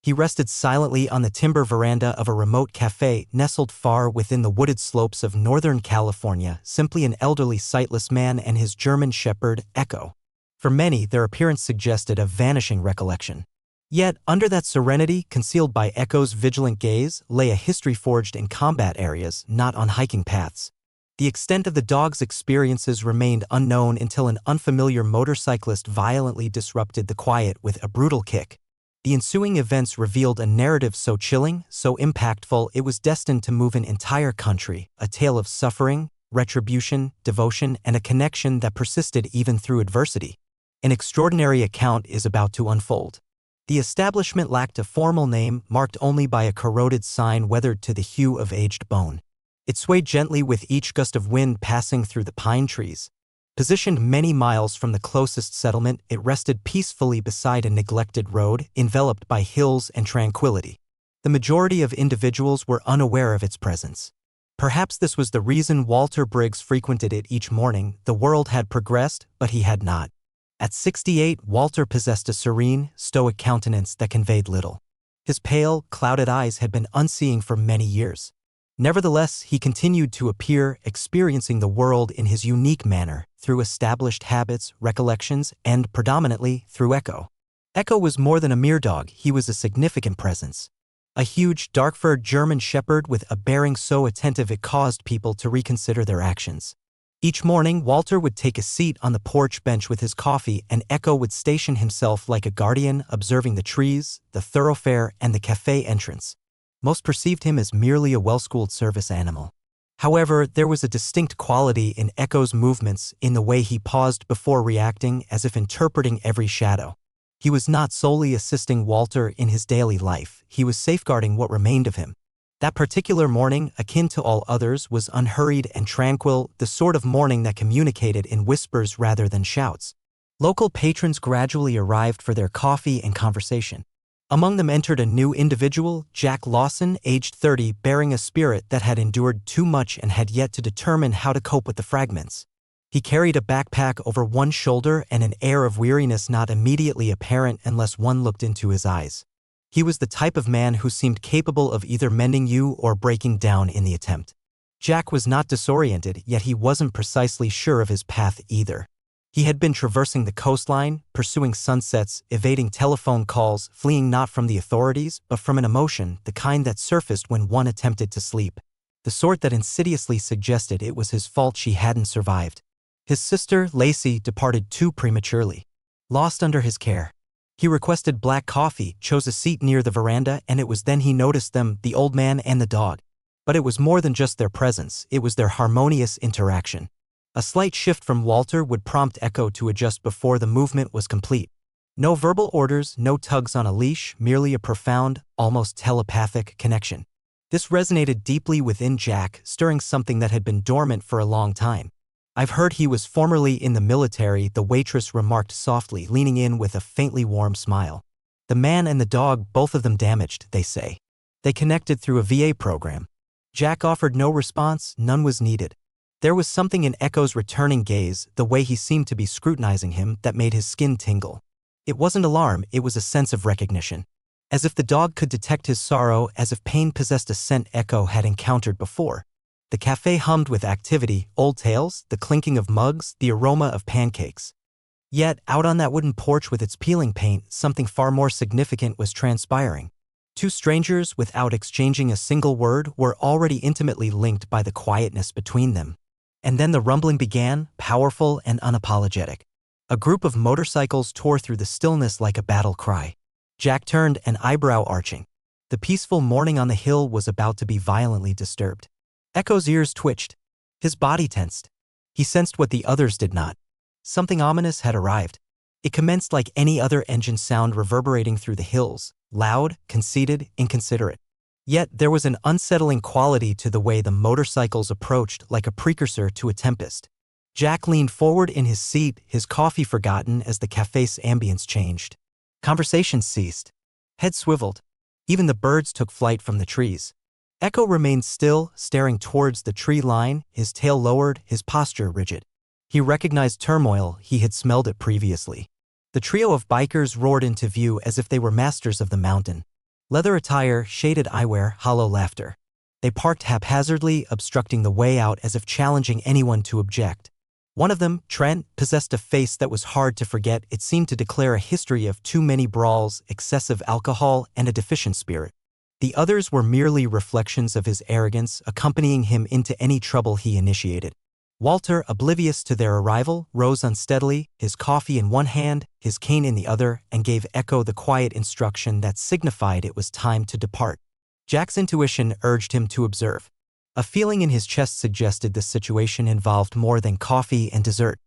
He rested silently on the timber veranda of a remote café nestled far within the wooded slopes of Northern California, simply an elderly sightless man and his German shepherd, Ekko. For many, their appearance suggested a vanishing recollection. Yet, under that serenity, concealed by Ekko's vigilant gaze, lay a history forged in combat areas, not on hiking paths. The extent of the dog's experiences remained unknown until an unfamiliar motorcyclist violently disrupted the quiet with a brutal kick. The ensuing events revealed a narrative so chilling, so impactful, it was destined to move an entire country, a tale of suffering, retribution, devotion, and a connection that persisted even through adversity. An extraordinary account is about to unfold. The establishment lacked a formal name, marked only by a corroded sign weathered to the hue of aged bone. It swayed gently with each gust of wind passing through the pine trees. Positioned many miles from the closest settlement, it rested peacefully beside a neglected road, enveloped by hills and tranquility. The majority of individuals were unaware of its presence. Perhaps this was the reason Walter Briggs frequented it each morning. The world had progressed, but he had not. At 68, Walter possessed a serene, stoic countenance that conveyed little. His pale, clouded eyes had been unseeing for many years. Nevertheless, he continued to appear, experiencing the world in his unique manner, through established habits, recollections, and, predominantly, through Ekko. Ekko was more than a mere dog, he was a significant presence. A huge, dark-furred German shepherd with a bearing so attentive it caused people to reconsider their actions. Each morning, Walter would take a seat on the porch bench with his coffee, and Ekko would station himself like a guardian, observing the trees, the thoroughfare, and the café entrance. Most perceived him as merely a well-schooled service animal. However, there was a distinct quality in Ekko's movements, in the way he paused before reacting, as if interpreting every shadow. He was not solely assisting Walter in his daily life, he was safeguarding what remained of him. That particular morning, akin to all others, was unhurried and tranquil, the sort of morning that communicated in whispers rather than shouts. Local patrons gradually arrived for their coffee and conversation. Among them entered a new individual, Jack Lawson, aged 30, bearing a spirit that had endured too much and had yet to determine how to cope with the fragments. He carried a backpack over one shoulder and an air of weariness not immediately apparent unless one looked into his eyes. He was the type of man who seemed capable of either mending you or breaking down in the attempt. Jack was not disoriented, yet he wasn't precisely sure of his path either. He had been traversing the coastline, pursuing sunsets, evading telephone calls, fleeing not from the authorities, but from an emotion, the kind that surfaced when one attempted to sleep. The sort that insidiously suggested it was his fault she hadn't survived. His sister, Lacey, departed too prematurely. Lost under his care. He requested black coffee, chose a seat near the veranda, and it was then he noticed them, the old man and the dog. But it was more than just their presence, it was their harmonious interaction. A slight shift from Walter would prompt Ekko to adjust before the movement was complete. No verbal orders, no tugs on a leash, merely a profound, almost telepathic connection. This resonated deeply within Jack, stirring something that had been dormant for a long time. "I've heard he was formerly in the military," the waitress remarked softly, leaning in with a faintly warm smile. "The man and the dog, both of them damaged, they say. They connected through a VA program." Jack offered no response, none was needed. There was something in Ekko's returning gaze, the way he seemed to be scrutinizing him, that made his skin tingle. It wasn't alarm, it was a sense of recognition. As if the dog could detect his sorrow, as if pain possessed a scent Ekko had encountered before. The café hummed with activity, old tales, the clinking of mugs, the aroma of pancakes. Yet, out on that wooden porch with its peeling paint, something far more significant was transpiring. Two strangers, without exchanging a single word, were already intimately linked by the quietness between them. And then the rumbling began, powerful and unapologetic. A group of motorcycles tore through the stillness like a battle cry. Jack turned, an eyebrow arching. The peaceful morning on the hill was about to be violently disturbed. Ekko's ears twitched. His body tensed. He sensed what the others did not. Something ominous had arrived. It commenced like any other engine sound reverberating through the hills, loud, conceited, inconsiderate. Yet there was an unsettling quality to the way the motorcycles approached, like a precursor to a tempest. Jack leaned forward in his seat, his coffee forgotten as the café's ambience changed. Conversation ceased. Head swiveled. Even the birds took flight from the trees. Ekko remained still, staring towards the tree line, his tail lowered, his posture rigid. He recognized turmoil, he had smelled it previously. The trio of bikers roared into view as if they were masters of the mountain. Leather attire, shaded eyewear, hollow laughter. They parked haphazardly, obstructing the way out as if challenging anyone to object. One of them, Trent, possessed a face that was hard to forget. It seemed to declare a history of too many brawls, excessive alcohol, and a deficient spirit. The others were merely reflections of his arrogance, accompanying him into any trouble he initiated. Walter, oblivious to their arrival, rose unsteadily, his coffee in one hand, his cane in the other, and gave Ekko the quiet instruction that signified it was time to depart. Jack's intuition urged him to observe. A feeling in his chest suggested this situation involved more than coffee and dessert.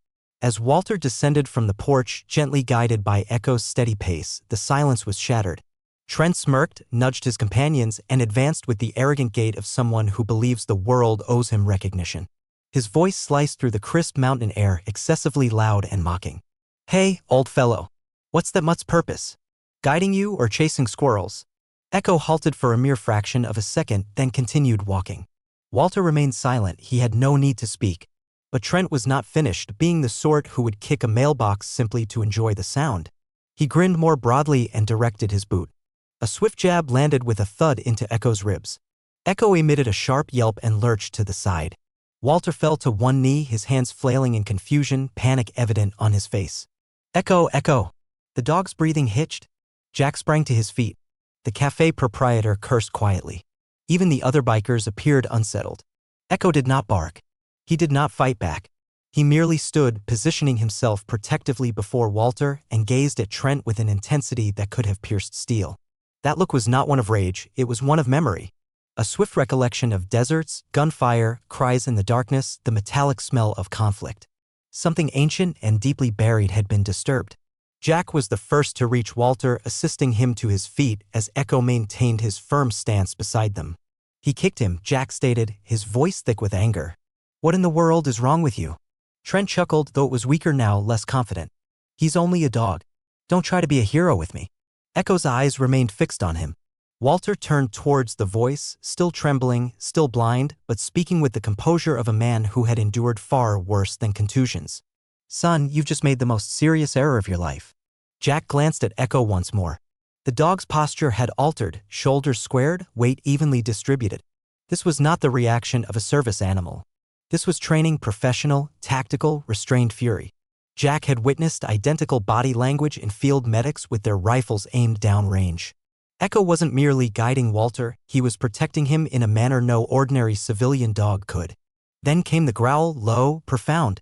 As Walter descended from the porch, gently guided by Ekko's steady pace, the silence was shattered. Trent smirked, nudged his companions, and advanced with the arrogant gait of someone who believes the world owes him recognition. His voice sliced through the crisp mountain air, excessively loud and mocking. "Hey, old fellow. What's that mutt's purpose? Guiding you or chasing squirrels?" Ekko halted for a mere fraction of a second, then continued walking. Walter remained silent. He had no need to speak. But Trent was not finished, being the sort who would kick a mailbox simply to enjoy the sound. He grinned more broadly and directed his boot. A swift jab landed with a thud into Ekko's ribs. Ekko emitted a sharp yelp and lurched to the side. Walter fell to one knee, his hands flailing in confusion, panic evident on his face. "Ekko, Ekko!" The dog's breathing hitched. Jack sprang to his feet. The cafe proprietor cursed quietly. Even the other bikers appeared unsettled. Ekko did not bark. He did not fight back. He merely stood, positioning himself protectively before Walter, and gazed at Trent with an intensity that could have pierced steel. That look was not one of rage, it was one of memory. A swift recollection of deserts, gunfire, cries in the darkness, the metallic smell of conflict. Something ancient and deeply buried had been disturbed. Jack was the first to reach Walter, assisting him to his feet as Ekko maintained his firm stance beside them. "He kicked him," Jack stated, his voice thick with anger. "What in the world is wrong with you?" Trent chuckled, though it was weaker now, less confident. "He's only a dog. Don't try to be a hero with me." Ekko's eyes remained fixed on him. Walter turned towards the voice, still trembling, still blind, but speaking with the composure of a man who had endured far worse than contusions. "Son, you've just made the most serious error of your life." Jack glanced at Ekko once more. The dog's posture had altered, shoulders squared, weight evenly distributed. This was not the reaction of a service animal. This was training, professional, tactical, restrained fury. Jack had witnessed identical body language in field medics with their rifles aimed downrange. Ekko wasn't merely guiding Walter, he was protecting him in a manner no ordinary civilian dog could. Then came the growl, low, profound,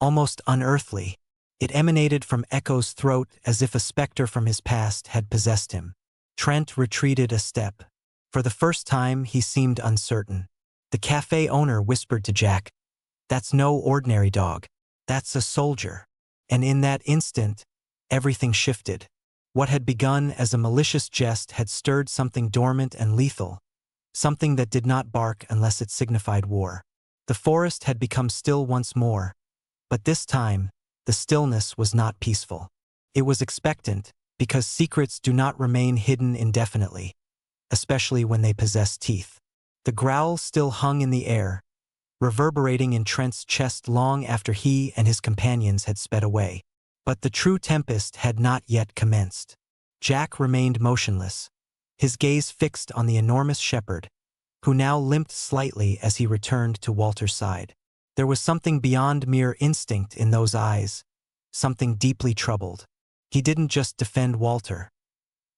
almost unearthly. It emanated from Ekko's throat as if a specter from his past had possessed him. Trent retreated a step. For the first time, he seemed uncertain. The cafe owner whispered to Jack, "That's no ordinary dog. That's a soldier." And in that instant, everything shifted. What had begun as a malicious jest had stirred something dormant and lethal, something that did not bark unless it signified war. The forest had become still once more, but this time, the stillness was not peaceful. It was expectant, because secrets do not remain hidden indefinitely, especially when they possess teeth. The growl still hung in the air, reverberating in Trent's chest long after he and his companions had sped away. But the true tempest had not yet commenced. Jack remained motionless, his gaze fixed on the enormous shepherd, who now limped slightly as he returned to Walter's side. There was something beyond mere instinct in those eyes, something deeply troubled. He didn't just defend Walter.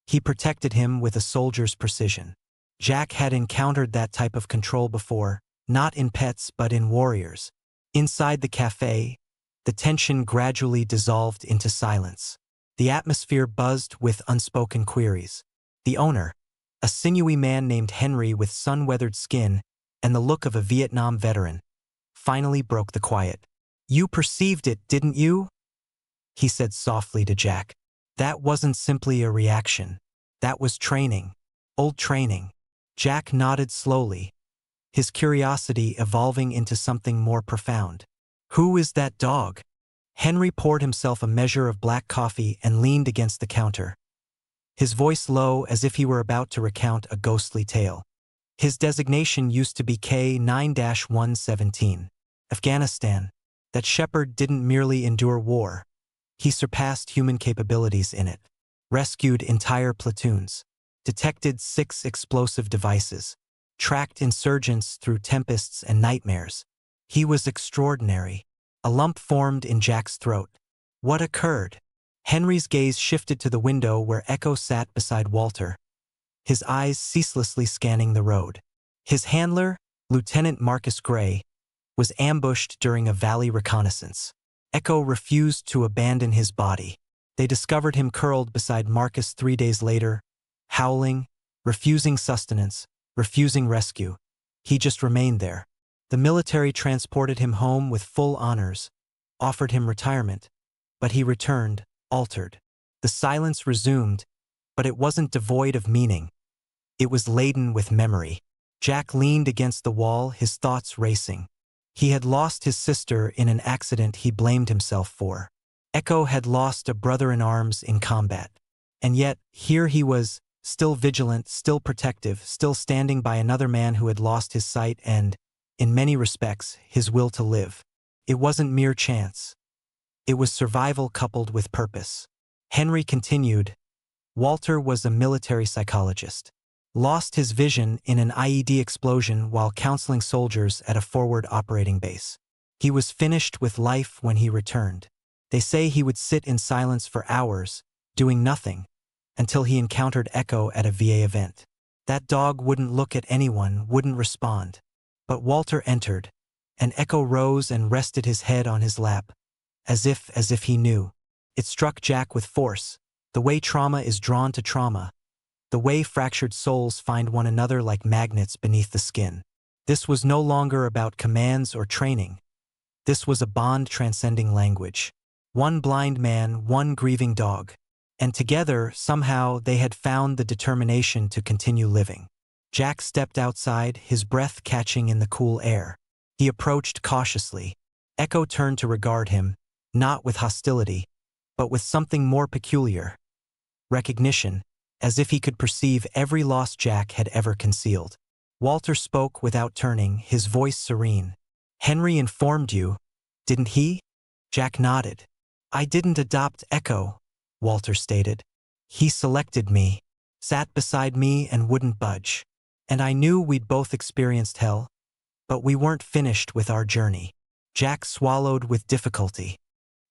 He protected him with a soldier's precision. Jack had encountered that type of control before, not in pets but in warriors. Inside the cafe, the tension gradually dissolved into silence. The atmosphere buzzed with unspoken queries. The owner, a sinewy man named Henry with sun-weathered skin and the look of a Vietnam veteran, finally broke the quiet. "You perceived it, didn't you?" he said softly to Jack. "That wasn't simply a reaction. That was training. Old training." Jack nodded slowly, his curiosity evolving into something more profound. "Who is that dog?" Henry poured himself a measure of black coffee and leaned against the counter, his voice low as if he were about to recount a ghostly tale. "His designation used to be K-9-117. Afghanistan. That shepherd didn't merely endure war. He surpassed human capabilities in it. Rescued entire platoons. detected 6 explosive devices, tracked insurgents through tempests and nightmares. He was extraordinary. A lump formed in Jack's throat. What occurred? Henry's gaze shifted to the window where Ekko sat beside Walter, his eyes ceaselessly scanning the road. His handler, Lieutenant Marcus Gray, was ambushed during a valley reconnaissance. Ekko refused to abandon his body. They discovered him curled beside Marcus 3 days later, howling, refusing sustenance, refusing rescue. He just remained there. The military transported him home with full honors, offered him retirement, but he returned, altered. The silence resumed, but it wasn't devoid of meaning. It was laden with memory. Jack leaned against the wall, his thoughts racing. He had lost his sister in an accident he blamed himself for. Ekko had lost a brother-in-arms in combat. And yet, here he was, still vigilant, still protective, still standing by another man who had lost his sight and, in many respects, his will to live. It wasn't mere chance. It was survival coupled with purpose. Henry continued. Walter was a military psychologist. Lost his vision in an IED explosion while counseling soldiers at a forward operating base. He was finished with life when he returned. They say he would sit in silence for hours, doing nothing, until he encountered Ekko at a VA event. That dog wouldn't look at anyone, wouldn't respond. But Walter entered, and Ekko rose and rested his head on his lap, as if he knew. It struck Jack with force, the way trauma is drawn to trauma, the way fractured souls find one another like magnets beneath the skin. This was no longer about commands or training. This was a bond transcending language. One blind man, one grieving dog. And together, somehow, they had found the determination to continue living. Jack stepped outside, his breath catching in the cool air. He approached cautiously. Ekko turned to regard him, not with hostility, but with something more peculiar. Recognition, as if he could perceive every loss Jack had ever concealed. Walter spoke without turning, his voice serene. Henry informed you, didn't he? Jack nodded. I didn't adopt Ekko, Walter stated. He selected me, sat beside me and wouldn't budge. And I knew we'd both experienced hell, but we weren't finished with our journey. Jack swallowed with difficulty.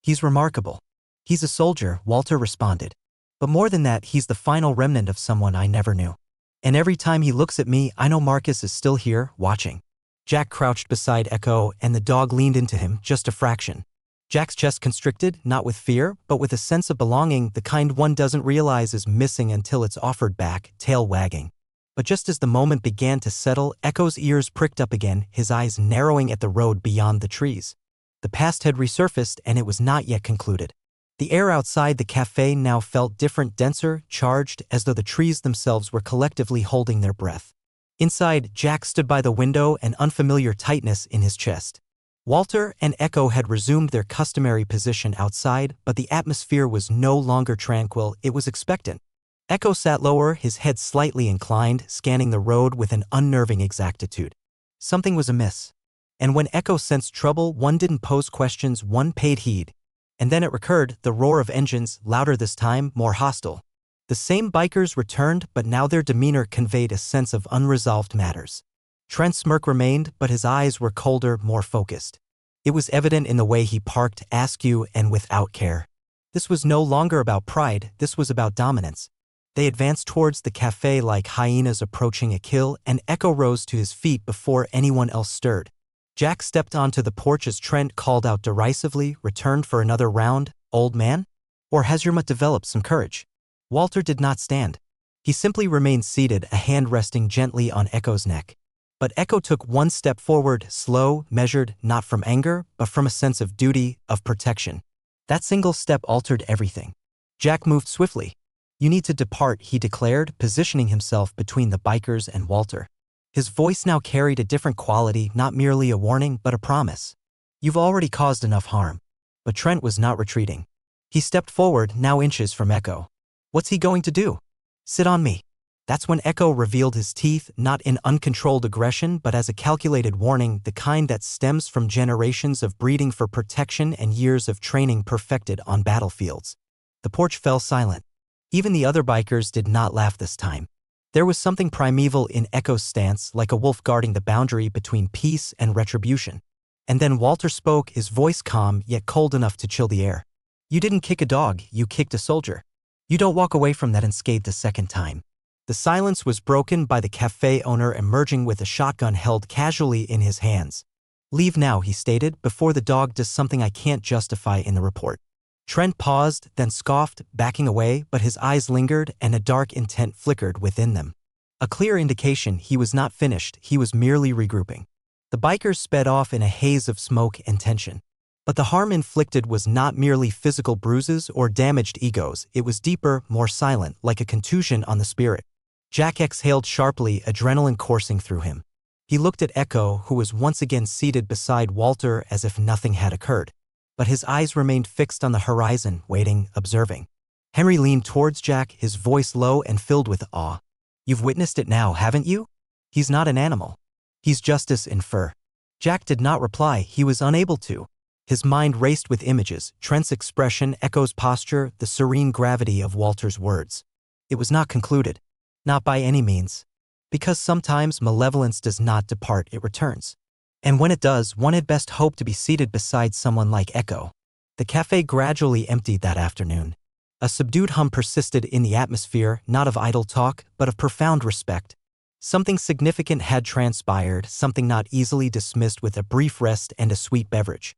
He's remarkable. He's a soldier, Walter responded. But more than that, he's the final remnant of someone I never knew. And every time he looks at me, I know Marcus is still here, watching. Jack crouched beside Ekko, and the dog leaned into him, just a fraction. Jack's chest constricted, not with fear, but with a sense of belonging, the kind one doesn't realize is missing until it's offered back, tail wagging. But just as the moment began to settle, Ekko's ears pricked up again, his eyes narrowing at the road beyond the trees. The past had resurfaced, and it was not yet concluded. The air outside the café now felt different, denser, charged, as though the trees themselves were collectively holding their breath. Inside, Jack stood by the window, an unfamiliar tightness in his chest. Walter and Ekko had resumed their customary position outside, but the atmosphere was no longer tranquil, it was expectant. Ekko sat lower, his head slightly inclined, scanning the road with an unnerving exactitude. Something was amiss. And when Ekko sensed trouble, one didn't pose questions, one paid heed. And then it recurred, the roar of engines, louder this time, more hostile. The same bikers returned, but now their demeanor conveyed a sense of unresolved matters. Trent's smirk remained, but his eyes were colder, more focused. It was evident in the way he parked, askew and without care. This was no longer about pride, this was about dominance. They advanced towards the café like hyenas approaching a kill, and Ekko rose to his feet before anyone else stirred. Jack stepped onto the porch as Trent called out derisively, returned for another round, old man? Or has your mutt developed some courage? Walter did not stand. He simply remained seated, a hand resting gently on Ekko's neck. But Ekko took one step forward, slow, measured, not from anger, but from a sense of duty, of protection. That single step altered everything. Jack moved swiftly. You need to depart, he declared, positioning himself between the bikers and Walter. His voice now carried a different quality, not merely a warning, but a promise. You've already caused enough harm. But Trent was not retreating. He stepped forward, now inches from Ekko. What's he going to do? Sit on me. That's when Ekko revealed his teeth, not in uncontrolled aggression, but as a calculated warning, the kind that stems from generations of breeding for protection and years of training perfected on battlefields. The porch fell silent. Even the other bikers did not laugh this time. There was something primeval in Ekko's stance, like a wolf guarding the boundary between peace and retribution. And then Walter spoke, his voice calm yet cold enough to chill the air. You didn't kick a dog, you kicked a soldier. You don't walk away from that unscathed a second time. The silence was broken by the cafe owner emerging with a shotgun held casually in his hands. Leave now, he stated, before the dog does something I can't justify in the report. Trent paused, then scoffed, backing away, but his eyes lingered and a dark intent flickered within them. A clear indication he was not finished, he was merely regrouping. The bikers sped off in a haze of smoke and tension. But the harm inflicted was not merely physical bruises or damaged egos, it was deeper, more silent, like a contusion on the spirit. Jack exhaled sharply, adrenaline coursing through him. He looked at Ekko, who was once again seated beside Walter as if nothing had occurred. But his eyes remained fixed on the horizon, waiting, observing. Henry leaned towards Jack, his voice low and filled with awe. You've witnessed it now, haven't you? He's not an animal. He's justice in fur. Jack did not reply, he was unable to. His mind raced with images, Trent's expression, Ekko's posture, the serene gravity of Walter's words. It was not concluded. Not by any means. Because sometimes malevolence does not depart, it returns. And when it does, one had best hope to be seated beside someone like Ekko. The cafe gradually emptied that afternoon. A subdued hum persisted in the atmosphere, not of idle talk, but of profound respect. Something significant had transpired, something not easily dismissed with a brief rest and a sweet beverage.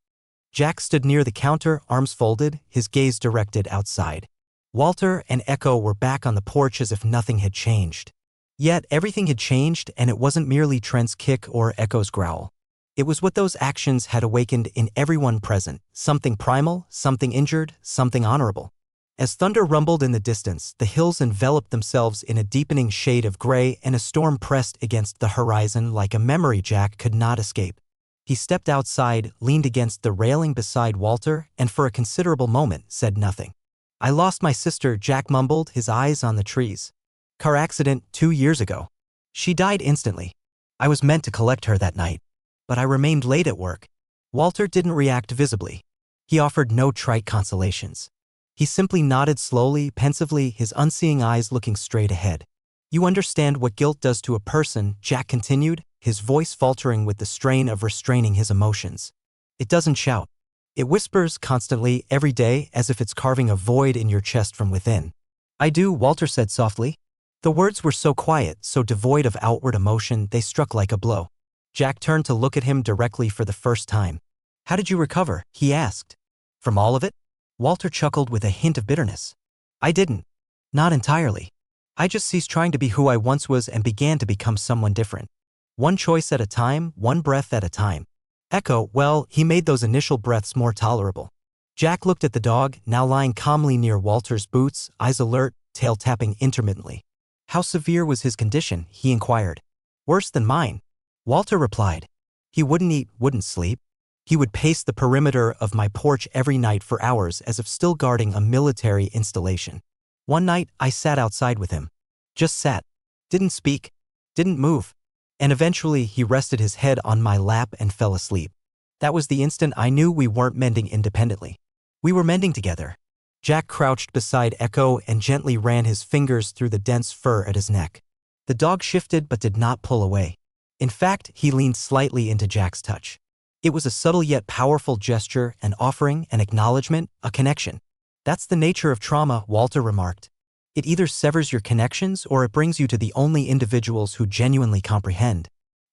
Jack stood near the counter, arms folded, his gaze directed outside. Walter and Ekko were back on the porch as if nothing had changed. Yet everything had changed, and it wasn't merely Trent's kick or Ekko's growl. It was what those actions had awakened in everyone present, something primal, something injured, something honorable. As thunder rumbled in the distance, the hills enveloped themselves in a deepening shade of gray and a storm pressed against the horizon like a memory Jack could not escape. He stepped outside, leaned against the railing beside Walter, and for a considerable moment said nothing. I lost my sister, Jack mumbled, his eyes on the trees. Car accident 2 years ago. She died instantly. I was meant to collect her that night. But I remained late at work. Walter didn't react visibly. He offered no trite consolations. He simply nodded slowly, pensively, his unseeing eyes looking straight ahead. You understand what guilt does to a person, Jack continued, his voice faltering with the strain of restraining his emotions. It doesn't shout. It whispers constantly, every day, as if it's carving a void in your chest from within. I do, Walter said softly. The words were so quiet, so devoid of outward emotion, they struck like a blow. Jack turned to look at him directly for the first time. How did you recover? He asked. From all of it? Walter chuckled with a hint of bitterness. I didn't. Not entirely. I just ceased trying to be who I once was and began to become someone different. One choice at a time, one breath at a time. Ekko, well, he made those initial breaths more tolerable. Jack looked at the dog, now lying calmly near Walter's boots, eyes alert, tail tapping intermittently. How severe was his condition? He inquired. Worse than mine. Walter replied. He wouldn't eat, wouldn't sleep. He would pace the perimeter of my porch every night for hours as if still guarding a military installation. One night, I sat outside with him. Just sat. Didn't speak. Didn't move. And eventually, he rested his head on my lap and fell asleep. That was the instant I knew we weren't mending independently. We were mending together. Jack crouched beside Ekko and gently ran his fingers through the dense fur at his neck. The dog shifted but did not pull away. In fact, he leaned slightly into Jack's touch. It was a subtle yet powerful gesture, an offering, an acknowledgement, a connection. That's the nature of trauma, Walter remarked. It either severs your connections or it brings you to the only individuals who genuinely comprehend.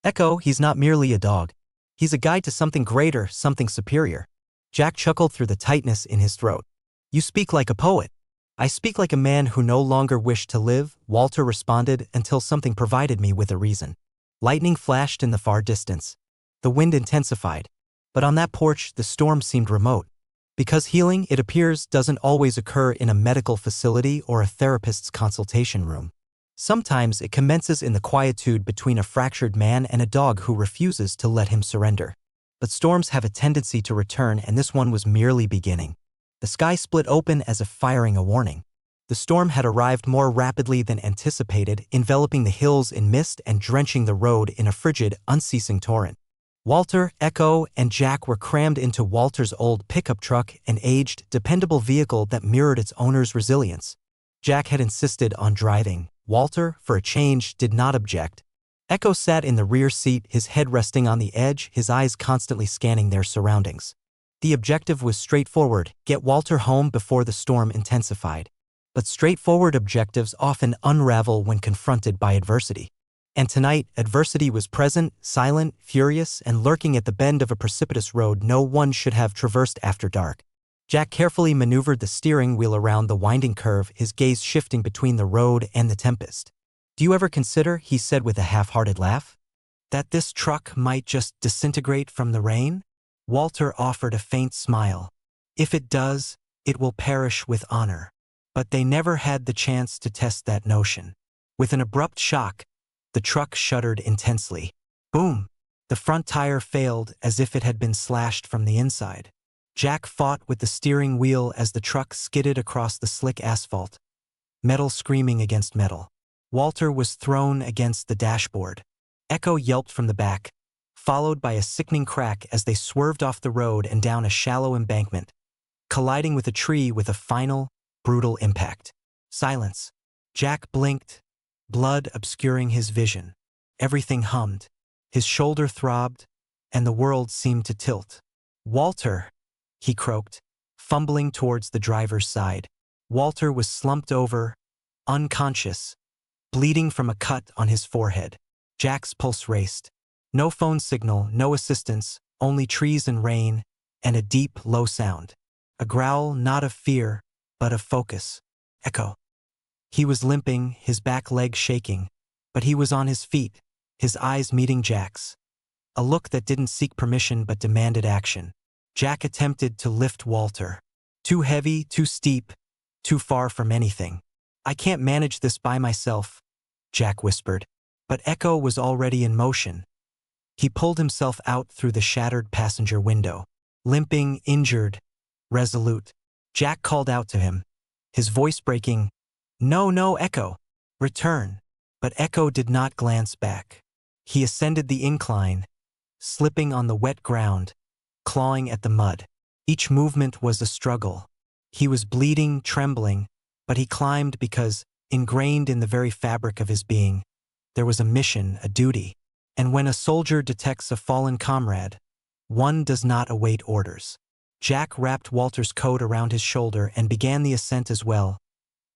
Ekko, he's not merely a dog. He's a guide to something greater, something superior. Jack chuckled through the tightness in his throat. You speak like a poet. I speak like a man who no longer wished to live, Walter responded, until something provided me with a reason. Lightning flashed in the far distance. The wind intensified. But on that porch, the storm seemed remote. Because healing, it appears, doesn't always occur in a medical facility or a therapist's consultation room. Sometimes it commences in the quietude between a fractured man and a dog who refuses to let him surrender. But storms have a tendency to return, and this one was merely beginning. The sky split open as if firing a warning. The storm had arrived more rapidly than anticipated, enveloping the hills in mist and drenching the road in a frigid, unceasing torrent. Walter, Ekko, and Jack were crammed into Walter's old pickup truck, an aged, dependable vehicle that mirrored its owner's resilience. Jack had insisted on driving. Walter, for a change, did not object. Ekko sat in the rear seat, his head resting on the edge, his eyes constantly scanning their surroundings. The objective was straightforward: get Walter home before the storm intensified. But straightforward objectives often unravel when confronted by adversity. And tonight, adversity was present, silent, furious, and lurking at the bend of a precipitous road no one should have traversed after dark. Jack carefully maneuvered the steering wheel around the winding curve, his gaze shifting between the road and the tempest. "Do you ever consider," he said with a half-hearted laugh, "that this truck might just disintegrate from the rain?" Walter offered a faint smile. "If it does, it will perish with honor." But they never had the chance to test that notion. With an abrupt shock, the truck shuddered intensely. Boom! The front tire failed as if it had been slashed from the inside. Jack fought with the steering wheel as the truck skidded across the slick asphalt, metal screaming against metal. Walter was thrown against the dashboard. Ekko yelped from the back, followed by a sickening crack as they swerved off the road and down a shallow embankment, colliding with a tree with a final, brutal impact. Silence. Jack blinked, blood obscuring his vision. Everything hummed. His shoulder throbbed, and the world seemed to tilt. "Walter," he croaked, fumbling towards the driver's side. Walter was slumped over, unconscious, bleeding from a cut on his forehead. Jack's pulse raced. No phone signal, no assistance, only trees and rain, and a deep, low sound. A growl not of fear, but of focus. "Ekko." He was limping, his back leg shaking, but he was on his feet, his eyes meeting Jack's. A look that didn't seek permission but demanded action. Jack attempted to lift Walter. Too heavy, too steep, too far from anything. "I can't manage this by myself," Jack whispered. But Ekko was already in motion. He pulled himself out through the shattered passenger window. Limping, injured, resolute. Jack called out to him, his voice breaking, "No, no, Ekko, return." But Ekko did not glance back. He ascended the incline, slipping on the wet ground, clawing at the mud. Each movement was a struggle. He was bleeding, trembling, but he climbed because, ingrained in the very fabric of his being, there was a mission, a duty. And when a soldier detects a fallen comrade, one does not await orders. Jack wrapped Walter's coat around his shoulder and began the ascent as well,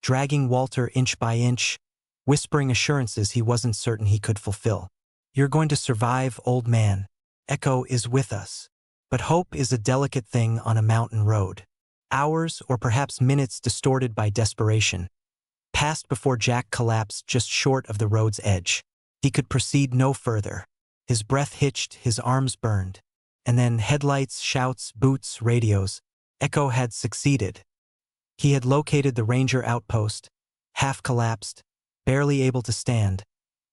dragging Walter inch by inch, whispering assurances he wasn't certain he could fulfill. "You're going to survive, old man. Ekko is with us." But hope is a delicate thing on a mountain road. Hours, or perhaps minutes distorted by desperation, passed before Jack collapsed just short of the road's edge. He could proceed no further. His breath hitched, his arms burned. And then headlights, shouts, boots, radios. Ekko had succeeded. He had located the ranger outpost, half collapsed, barely able to stand,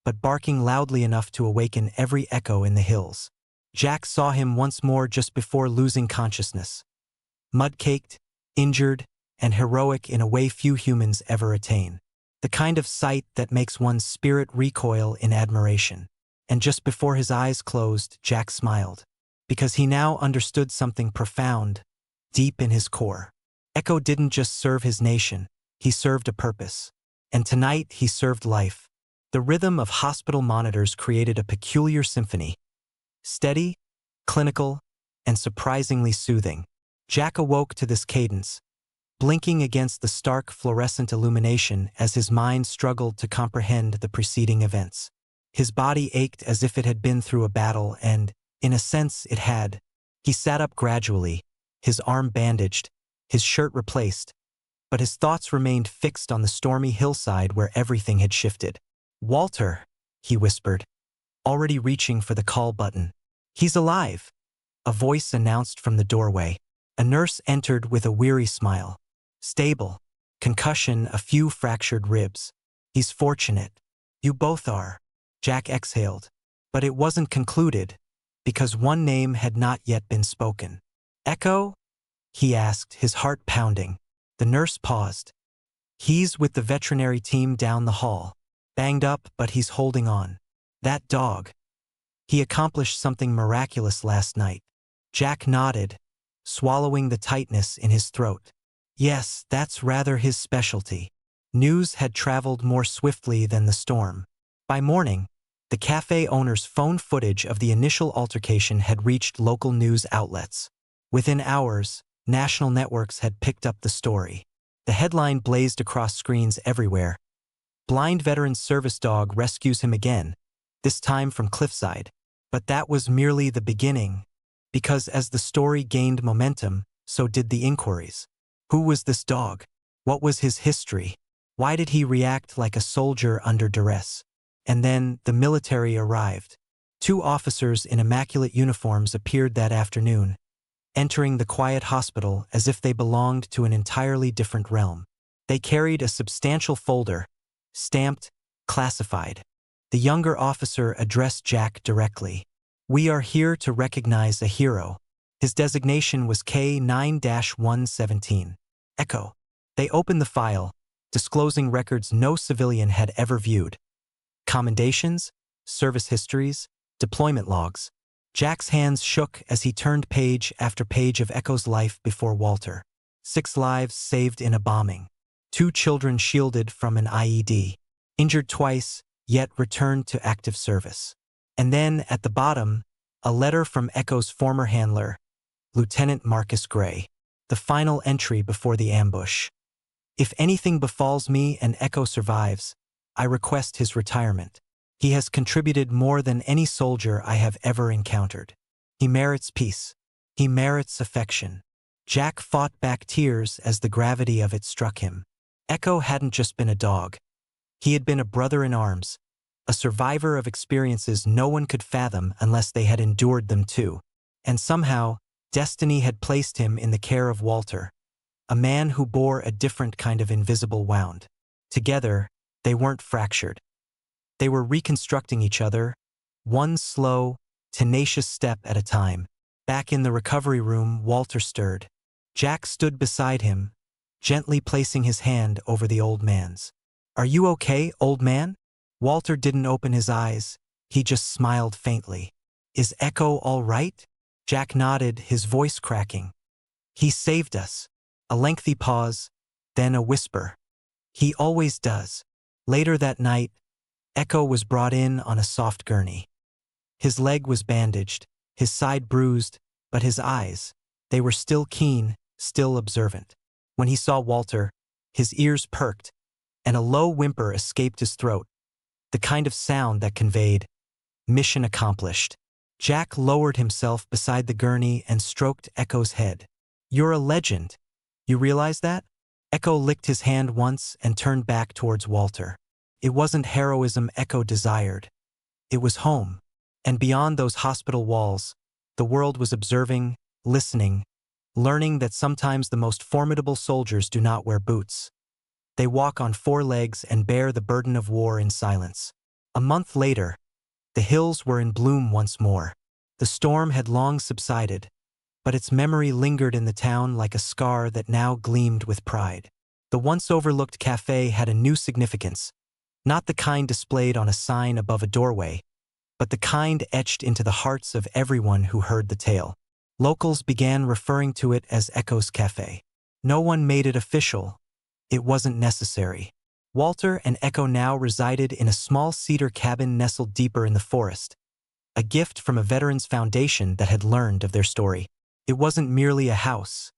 but barking loudly enough to awaken every echo in the hills. Jack saw him once more just before losing consciousness. Mud-caked, injured, and heroic in a way few humans ever attain. The kind of sight that makes one's spirit recoil in admiration. And just before his eyes closed, Jack smiled, because he now understood something profound, deep in his core. Ekko didn't just serve his nation, he served a purpose. And tonight he served life. The rhythm of hospital monitors created a peculiar symphony. Steady, clinical, and surprisingly soothing. Jack awoke to this cadence, blinking against the stark fluorescent illumination as his mind struggled to comprehend the preceding events. His body ached as if it had been through a battle, and, in a sense, it had. He sat up gradually, his arm bandaged, his shirt replaced, but his thoughts remained fixed on the stormy hillside where everything had shifted. "Walter," he whispered, already reaching for the call button. "He's alive," a voice announced from the doorway. A nurse entered with a weary smile. "Stable. Concussion, a few fractured ribs. He's fortunate." "You both are," Jack exhaled. But it wasn't concluded, because one name had not yet been spoken. "Ekko?" he asked, his heart pounding. The nurse paused. "He's with the veterinary team down the hall. Banged up, but he's holding on. That dog. He accomplished something miraculous last night." Jack nodded, swallowing the tightness in his throat. "Yes, that's rather his specialty." News had traveled more swiftly than the storm. By morning, the cafe owner's phone footage of the initial altercation had reached local news outlets. Within hours, national networks had picked up the story. The headline blazed across screens everywhere. Blind veteran service dog rescues him again, this time from cliffside. But that was merely the beginning, because as the story gained momentum, so did the inquiries. Who was this dog? What was his history? Why did he react like a soldier under duress? And then the military arrived. 2 officers in immaculate uniforms appeared that afternoon, entering the quiet hospital as if they belonged to an entirely different realm. They carried a substantial folder, stamped, classified. The younger officer addressed Jack directly. "We are here to recognize a hero." His designation was K9-117. Ekko. They opened the file, disclosing records no civilian had ever viewed. Commendations, service histories, deployment logs. Jack's hands shook as he turned page after page of Ekko's life before Walter. 6 lives saved in a bombing. 2 children shielded from an IED. Injured twice, yet returned to active service. And then, at the bottom, a letter from Ekko's former handler, Lieutenant Marcus Gray. The final entry before the ambush. "If anything befalls me and Ekko survives, I request his retirement. He has contributed more than any soldier I have ever encountered. He merits peace. He merits affection." Jack fought back tears as the gravity of it struck him. Ekko hadn't just been a dog. He had been a brother in arms, a survivor of experiences no one could fathom unless they had endured them too. And somehow, destiny had placed him in the care of Walter, a man who bore a different kind of invisible wound. Together, they weren't fractured. They were reconstructing each other, one slow, tenacious step at a time. Back in the recovery room, Walter stirred. Jack stood beside him, gently placing his hand over the old man's. "Are you okay, old man?" Walter didn't open his eyes, he just smiled faintly. "Is Ekko all right?" Jack nodded, his voice cracking. "He saved us." A lengthy pause, then a whisper. "He always does." Later that night, Ekko was brought in on a soft gurney. His leg was bandaged, his side bruised, but his eyes, they were still keen, still observant. When he saw Walter, his ears perked, and a low whimper escaped his throat, the kind of sound that conveyed, "Mission accomplished." Jack lowered himself beside the gurney and stroked Ekko's head. "You're a legend. You realize that?" Ekko licked his hand once and turned back towards Walter. It wasn't heroism Ekko desired. It was home. And beyond those hospital walls, the world was observing, listening, learning that sometimes the most formidable soldiers do not wear boots. They walk on 4 legs and bear the burden of war in silence. A month later, the hills were in bloom once more. The storm had long subsided, but its memory lingered in the town like a scar that now gleamed with pride. The once overlooked café had a new significance, not the kind displayed on a sign above a doorway, but the kind etched into the hearts of everyone who heard the tale. Locals began referring to it as Ekko's Café. No one made it official. It wasn't necessary. Walter and Ekko now resided in a small cedar cabin nestled deeper in the forest, a gift from a veterans' foundation that had learned of their story. It wasn't merely a house.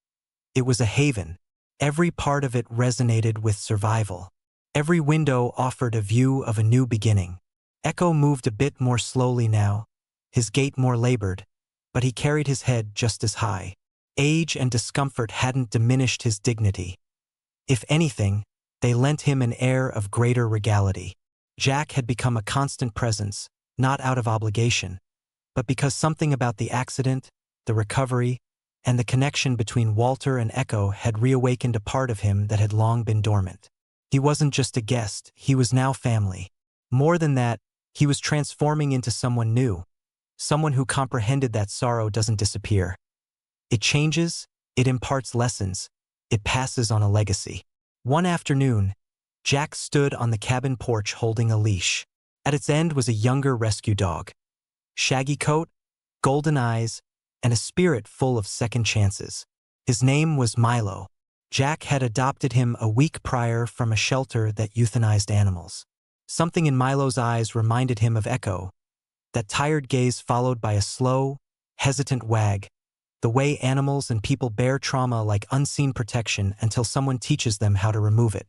It was a haven. Every part of it resonated with survival. Every window offered a view of a new beginning. Ekko moved a bit more slowly now, his gait more labored, but he carried his head just as high. Age and discomfort hadn't diminished his dignity. If anything, they lent him an air of greater regality. Jack had become a constant presence, not out of obligation, but because something about the accident, the recovery, and the connection between Walter and Ekko had reawakened a part of him that had long been dormant. He wasn't just a guest, he was now family. More than that, he was transforming into someone new, someone who comprehended that sorrow doesn't disappear. It changes, it imparts lessons, it passes on a legacy. One afternoon, Jack stood on the cabin porch holding a leash. At its end was a younger rescue dog. Shaggy coat, golden eyes, and a spirit full of second chances. His name was Milo. Jack had adopted him a week prior from a shelter that euthanized animals. Something in Milo's eyes reminded him of Ekko, that tired gaze followed by a slow, hesitant wag, the way animals and people bear trauma like unseen protection until someone teaches them how to remove it.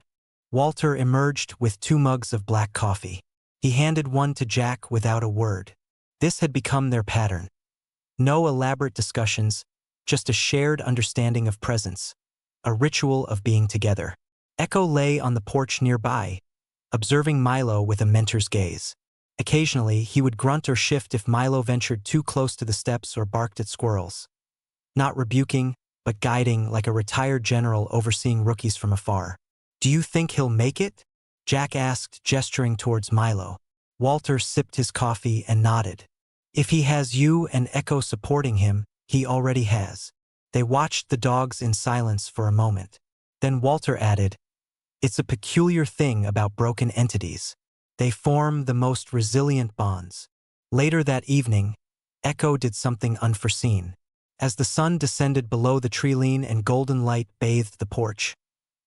Walter emerged with 2 mugs of black coffee. He handed one to Jack without a word. This had become their pattern. No elaborate discussions, just a shared understanding of presence, a ritual of being together. Ekko lay on the porch nearby, observing Milo with a mentor's gaze. Occasionally, he would grunt or shift if Milo ventured too close to the steps or barked at squirrels. Not rebuking, but guiding like a retired general overseeing rookies from afar. "Do you think he'll make it?" Jack asked, gesturing towards Milo. Walter sipped his coffee and nodded. "If he has you and Ekko supporting him, he already has." They watched the dogs in silence for a moment. Then Walter added, "It's a peculiar thing about broken entities. They form the most resilient bonds." Later that evening, Ekko did something unforeseen. As the sun descended below the tree-line and golden light bathed the porch,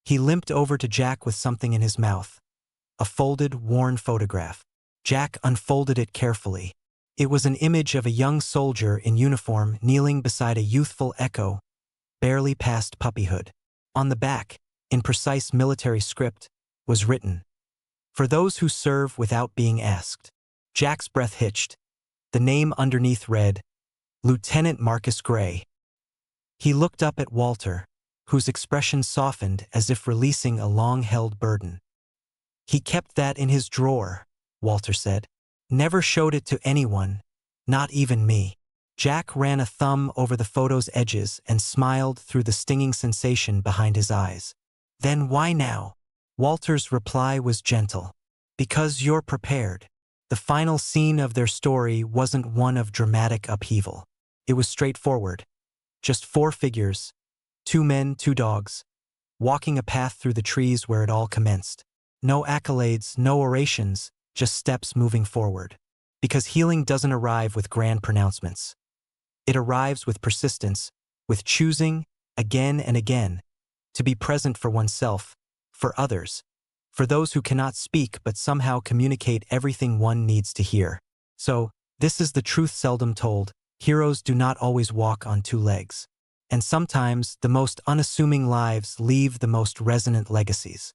he limped over to Jack with something in his mouth. A folded, worn photograph. Jack unfolded it carefully. It was an image of a young soldier in uniform kneeling beside a youthful Ekko, barely past puppyhood. On the back, in precise military script, was written, "For those who serve without being asked." Jack's breath hitched. The name underneath read, Lieutenant Marcus Gray. He looked up at Walter, whose expression softened as if releasing a long-held burden. "He kept that in his drawer," Walter said. "Never showed it to anyone, not even me." Jack ran a thumb over the photo's edges and smiled through the stinging sensation behind his eyes. "Then why now?" Walter's reply was gentle. "Because you're prepared." The final scene of their story wasn't one of dramatic upheaval. It was straightforward. Just 4 figures, 2 men, 2 dogs, walking a path through the trees where it all commenced. No accolades, no orations, just steps moving forward. Because healing doesn't arrive with grand pronouncements. It arrives with persistence, with choosing, again and again, to be present for oneself, for others, for those who cannot speak but somehow communicate everything one needs to hear. So, this is the truth seldom told. Heroes do not always walk on 2 legs. And sometimes, the most unassuming lives leave the most resonant legacies.